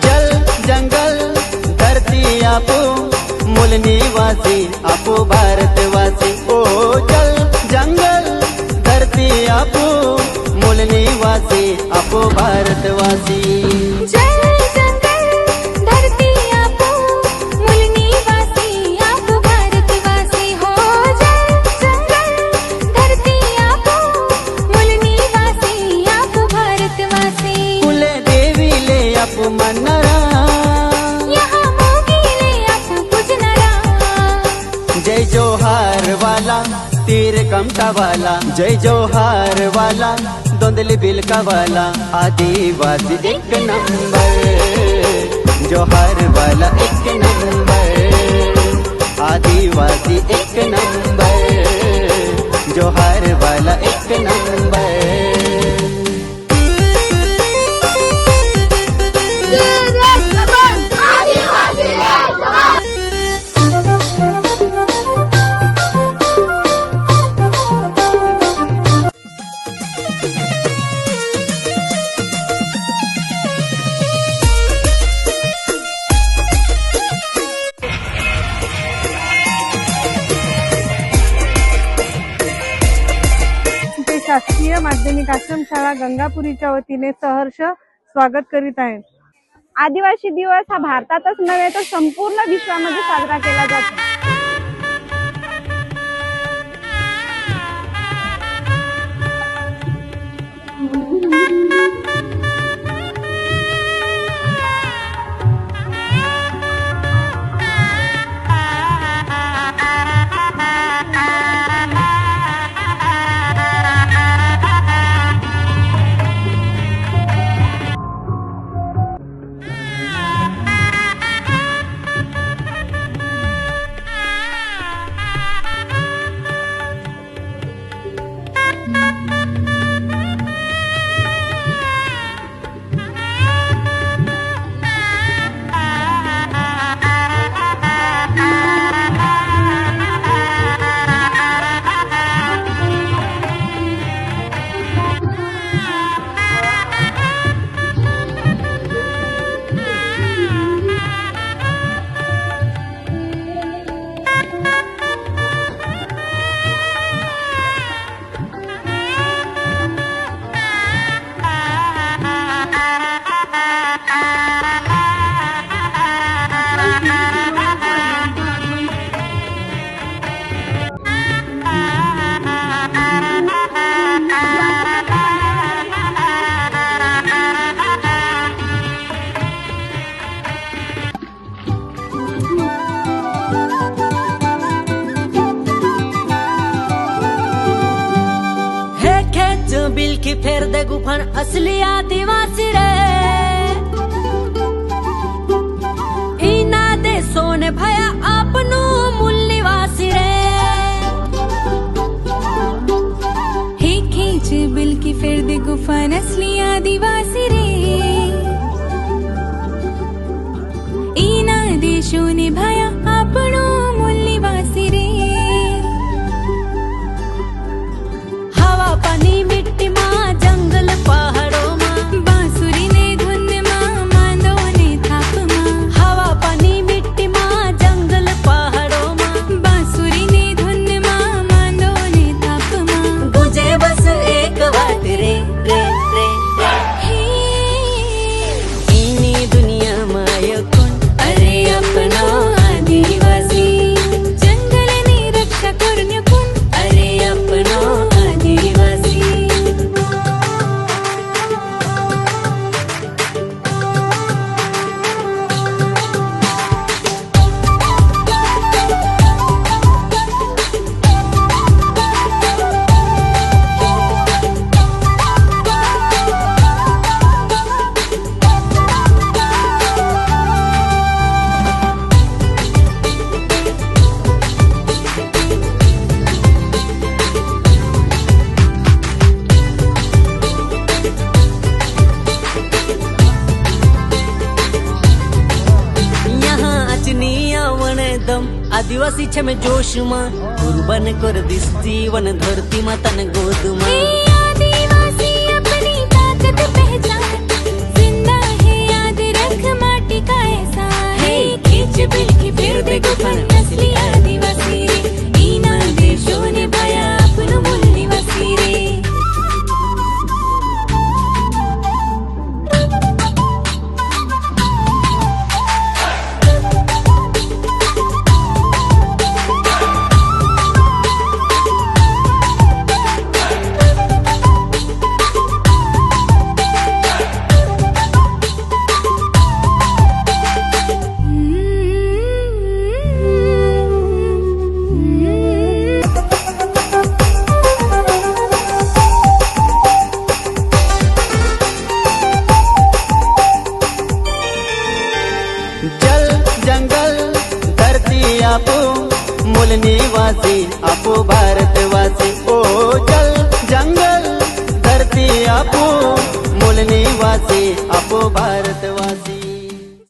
जल जंगल धरती आपो मूल निवासी आपो भारतवासी। ओ जल जंगल धरती आपो मूल निवासी आपो भारतवासी। जल जंगल धरती आपो मूल निवासी आपो भारतवासी हो। जल जंगल धरती आपो मूल निवासी आपो भारतवासी। कुले देवी ले आपो मनरा यहाँ मोगीले आपो पूजनरा। जय जोहार वाला तीर कमटा वाला, जय जोहार वाला दोंदली बिलका वाला, आदिवासी एक नंबर, जोहार वाला एक नंबर, आदिवासी एक नंबर, जोहार वाला एक नंबर। शासकीय माध्यमिक आश्रमशाळा गंगापुरीच्या वतीने सहर्ष स्वागत करीत आहे। आदिवासी दिवस हा भारतातच नव्हे तर संपूर्ण विश्वामध्ये साजरा केला जातो। बिल की फेर दे गुफन असली आदिवासी रे। इना दे सोने भया आपनो मूल निवासी रे। हे खींच बिल की फेर दे गुफन असली आदिवासी रे। इना दे सोने भया आपनो मूल निवासी रे। हवा पानी मिट्टी माँ जंगल पहाड़ों माँ बांसुरी ने धुन माँ मांदो ने थाप माँ। हवा पानी मिट्टी माँ जंगल पहाड़ों माँ बांसुरी ने धुन माँ मांदो ने थाप माँ। गुजे बस एक बात रे रे रे हे इनी दुनिया माय कोण अरे अपनो आदिवासी जंगल ने रक्षा करण्य कोण अरे अपनो आदिवासी। आदिवासी छे में जोश में कुर्बान कर दिसती वन धरती मा तन गोद मा। आदिवासी अपनी ताकत पहचान जिंदा है याद रख। जंगल धरती आपो मूल निवासी आपो भारतवासी ओ जल जंगल धरती आपो मूल निवासी आपो भारत